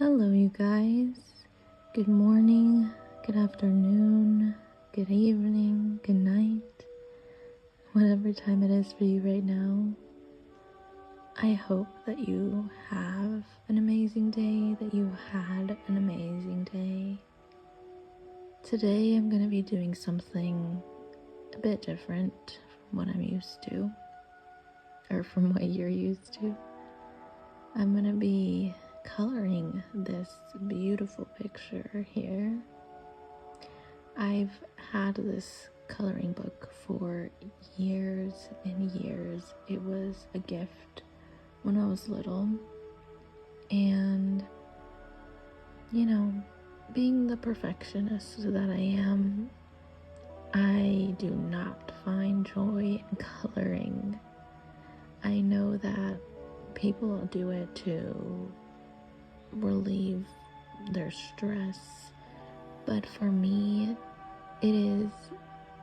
Hello, you guys. Good morning, good afternoon, good evening, good night, whatever time it is for you right now. I hope that you have an amazing day, that you had an amazing day. Today, I'm going to be doing something a bit different from what I'm used to, or from what you're used to. I'm going to be coloring this beautiful picture here. I've had this coloring book for years and years. It was a gift when I was little, and being the perfectionist that I am, I do not find joy in coloring. I know that people do it to relieve their stress, but for me, it is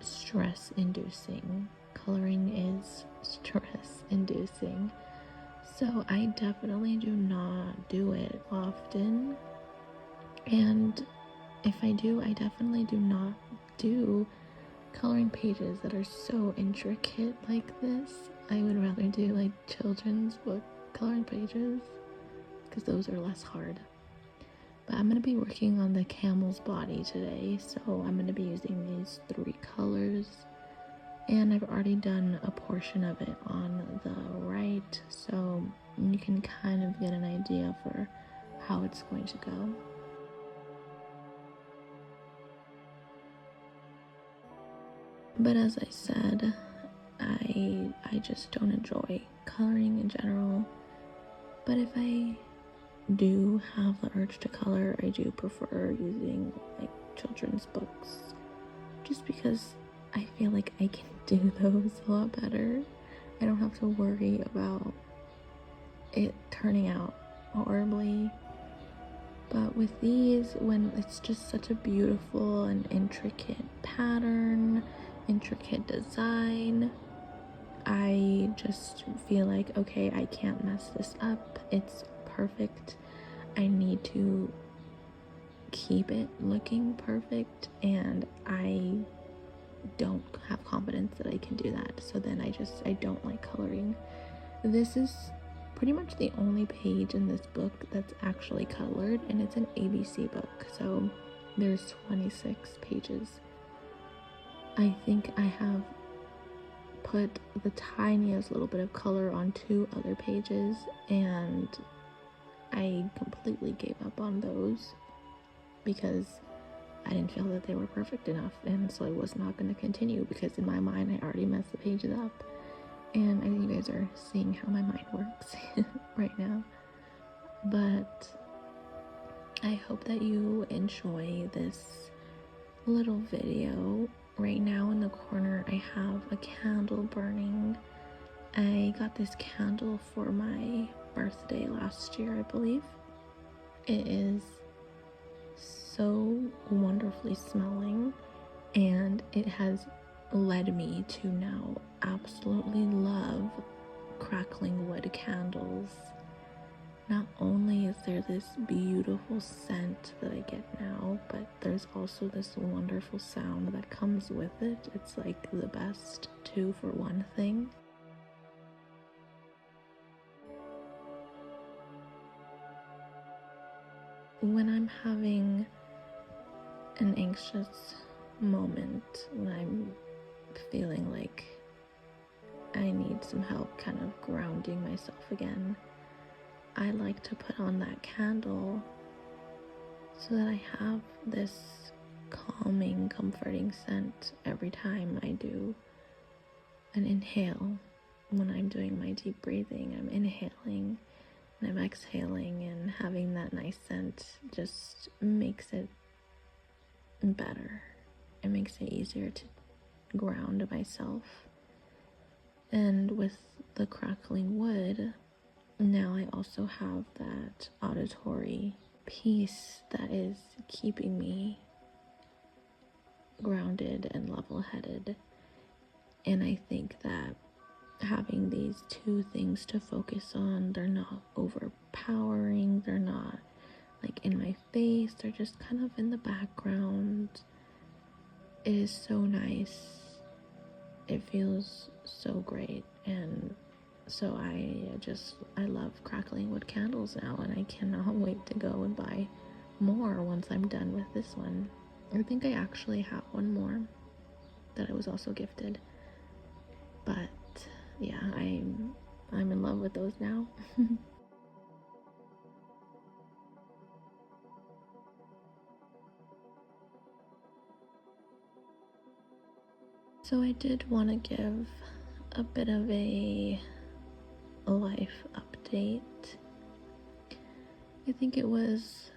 stress inducing. Coloring is stress inducing. So I definitely do not do it often. And if I do, I definitely do not do coloring pages that are so intricate like this. I would rather do like children's book coloring pages because those are less hard. But I'm going to be working on the camel's body today, so I'm going to be using these 3 colors, and I've already done a portion of it on the right, so you can kind of get an idea for how it's going to go. But as I said, I just don't enjoy coloring in general, but if I do have the urge to color, I do prefer using like children's books, just because I feel like I can do those a lot better. I don't have to worry about it turning out horribly. But with these, when it's just such a beautiful and intricate pattern, intricate design, I just feel like, okay, I can't mess this up. It's perfect. I need to keep it looking perfect, and I don't have confidence that I can do that. So then I don't like coloring. This is pretty much the only page in this book that's actually colored, and it's an ABC book, so there's 26 pages. I think I have put the tiniest little bit of color on 2 other pages, and I completely gave up on those because I didn't feel that they were perfect enough, and so I was not going to continue because in my mind I already messed the pages up. And I think you guys are seeing how my mind works right now. But I hope that you enjoy this little video. Right now in the corner I have a candle burning. I got this candle for my birthday last year, I believe. It is so wonderfully smelling, and it has led me to now absolutely love crackling wood candles. Not only is there this beautiful scent that I get now, but there's also this wonderful sound that comes with it. It's like the best 2-for-1 thing. When I'm having an anxious moment, when I'm feeling like I need some help kind of grounding myself again, I like to put on that candle so that I have this calming, comforting scent every time I do an inhale. When I'm doing my deep breathing, I'm inhaling and I'm exhaling, and having that nice scent just makes it better. It makes it easier to ground myself. And with the crackling wood, now I also have that auditory piece that is keeping me grounded and level-headed. And I think that having these 2 things to focus on, they're not overpowering, they're not like in my face, they're just kind of in the background. It is so nice. It feels so great, and so I love crackling wood candles now, and I cannot wait to go and buy more once I'm done with this one. I think I actually have one more that I was also gifted, but yeah, I'm in love with those now. So I did want to give a bit of a life update. I think it was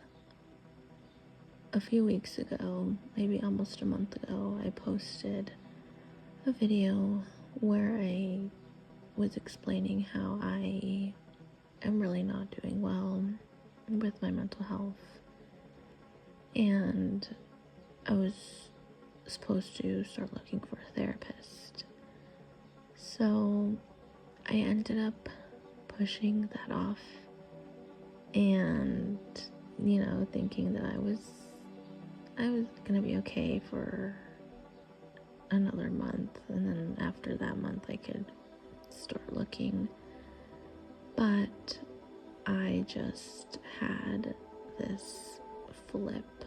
a few weeks ago, maybe almost a month ago, I posted a video where I was explaining how I am really not doing well with my mental health, and I was supposed to start looking for a therapist. So I ended up pushing that off and, thinking that I was gonna be okay for another month, and then after that month I could start looking. But I just had this flip,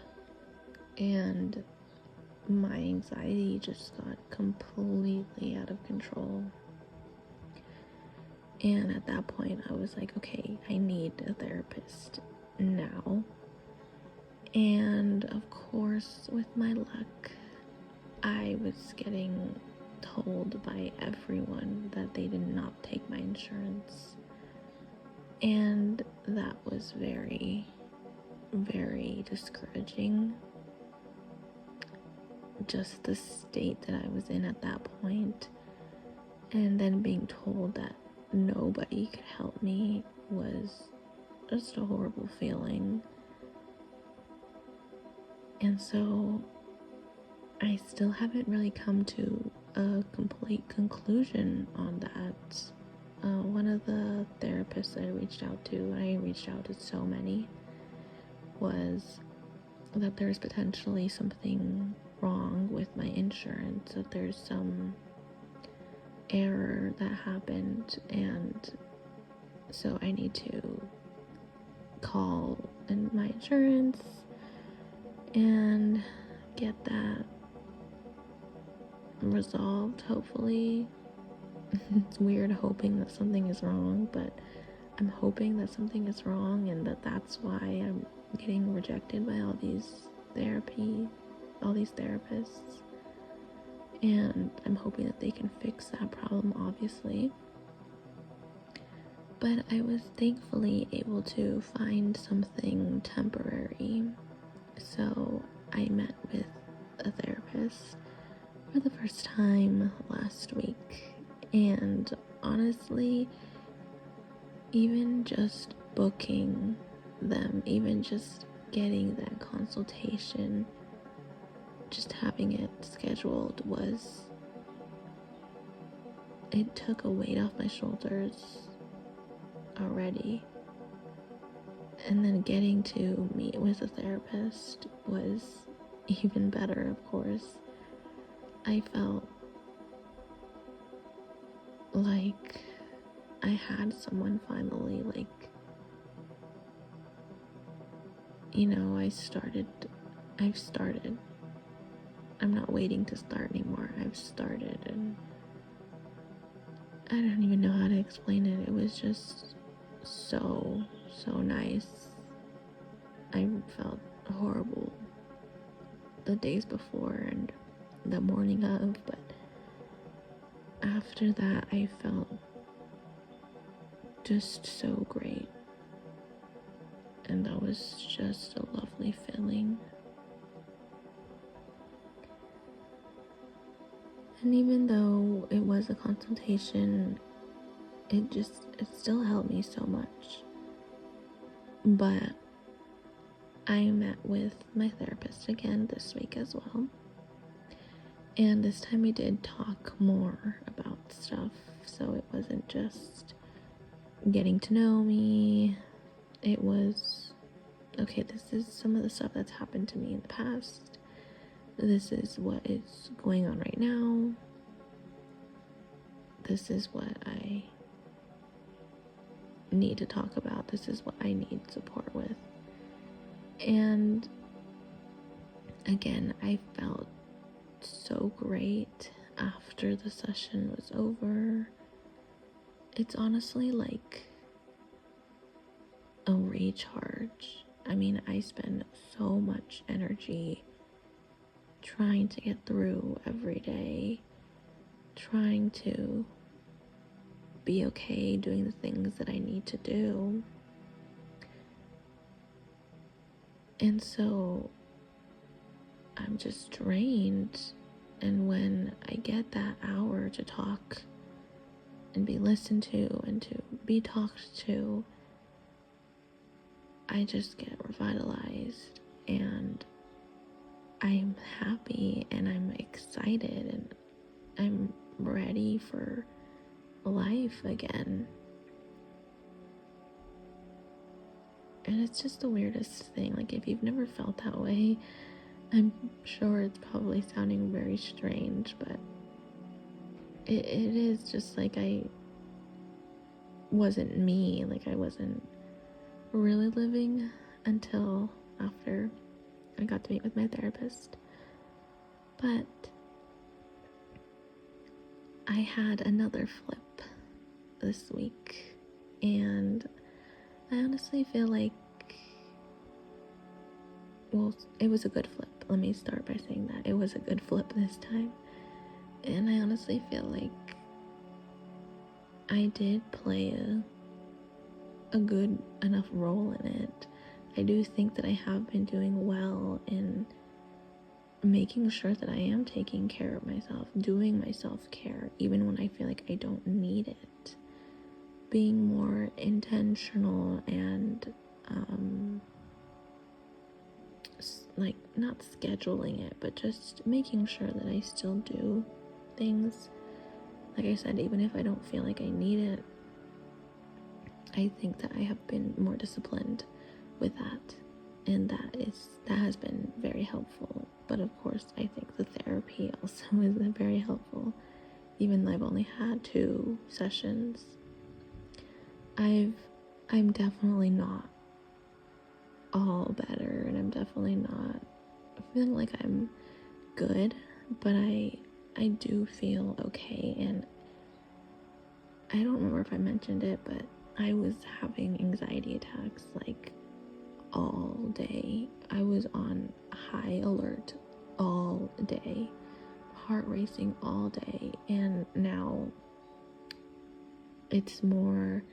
and my anxiety just got completely out of control. And at that point I was like, okay, I need a therapist now. And of course, with my luck, I was getting told by everyone that they did not take my insurance. And that was very, very discouraging. Just the state that I was in at that point, and then being told that nobody could help me was just a horrible feeling. And so I still haven't really come to a complete conclusion on that. One of the therapists I reached out to so many, was that there's potentially something wrong with my insurance, that there's some error that happened, and so I need to call in my insurance and get that resolved, hopefully. It's weird hoping that something is wrong, but I'm hoping that something is wrong, and that's why I'm getting rejected by all these therapists, and I'm hoping that they can fix that problem, obviously. But I was thankfully able to find something temporary. So I met with a therapist for the first time last week, and honestly, even just booking them, even just getting that consultation, just having it scheduled, it took a weight off my shoulders already. And then getting to meet with a therapist was even better, of course. I felt like I had someone finally, I've started. I'm not waiting to start anymore. I've started, and I don't even know how to explain it. It was just so nice. I felt horrible the days before and the morning of, but after that I felt just so great, and that was just a lovely feeling. And even though it was a consultation, it still helped me so much. But I met with my therapist again this week as well, and this time we did talk more about stuff, so it wasn't just getting to know me. It was okay, this is some of the stuff that's happened to me in the past. This is what is going on right now. This is what I need to talk about. This is what I need support with. And again, I felt so great after the session was over. It's honestly like a recharge. I mean, I spend so much energy trying to get through every day, trying to be okay doing the things that I need to do. And so I'm just drained. And when I get that hour to talk and be listened to and to be talked to, I just get revitalized and I'm happy and I'm excited and I'm ready for life again. And it's just the weirdest thing. Like, if you've never felt that way, I'm sure it's probably sounding very strange, but it is just like I wasn't me. Like, I wasn't really living until after I got to meet with my therapist. But I had another flip this week, and I honestly feel like, well, it was a good flip. Let me start by saying that. It was a good flip this time. And I honestly feel like I did play a good enough role in it. I do think that I have been doing well in making sure that I am taking care of myself, doing my self-care, even when I feel like I don't need it. Being more intentional and like not scheduling it, but just making sure that I still do things. Like I said, even if I don't feel like I need it, I think that I have been more disciplined with that, and that has been very helpful. But of course, I think the therapy also is very helpful, even though I've only had 2 sessions. I'm definitely not all better, and I'm definitely not feeling like I'm good, but I do feel okay. And I don't remember if I mentioned it, but I was having anxiety attacks like all day. I was on high alert all day, heart racing all day, and now it's more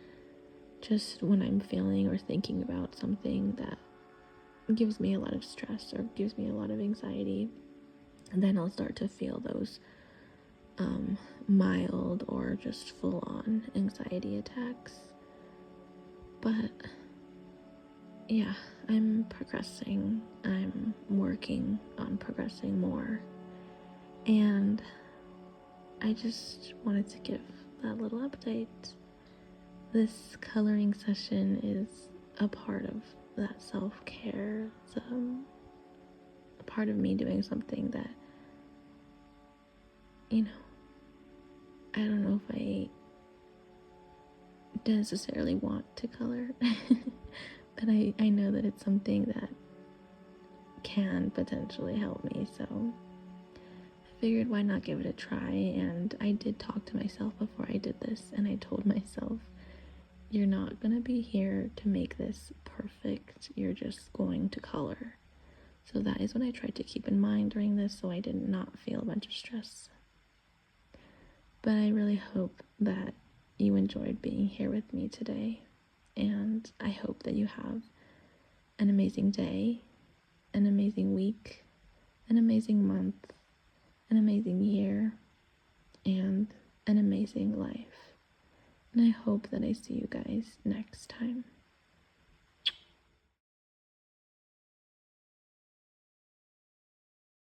just when I'm feeling or thinking about something that gives me a lot of stress or gives me a lot of anxiety, and then I'll start to feel those mild or just full-on anxiety attacks. But yeah, I'm progressing. I'm working on progressing more, and I just wanted to give that little update. This coloring session is a part of that self-care. It's a part of me doing something that, I don't know if I necessarily want to color, but I know that it's something that can potentially help me, so I figured why not give it a try. And I did talk to myself before I did this, and I told myself, you're not gonna be here to make this perfect, you're just going to color. So that is what I tried to keep in mind during this, so I did not feel a bunch of stress. But I really hope that you enjoyed being here with me today, and I hope that you have an amazing day, an amazing week, an amazing month, an amazing year, and an amazing life. And I hope that I see you guys next time.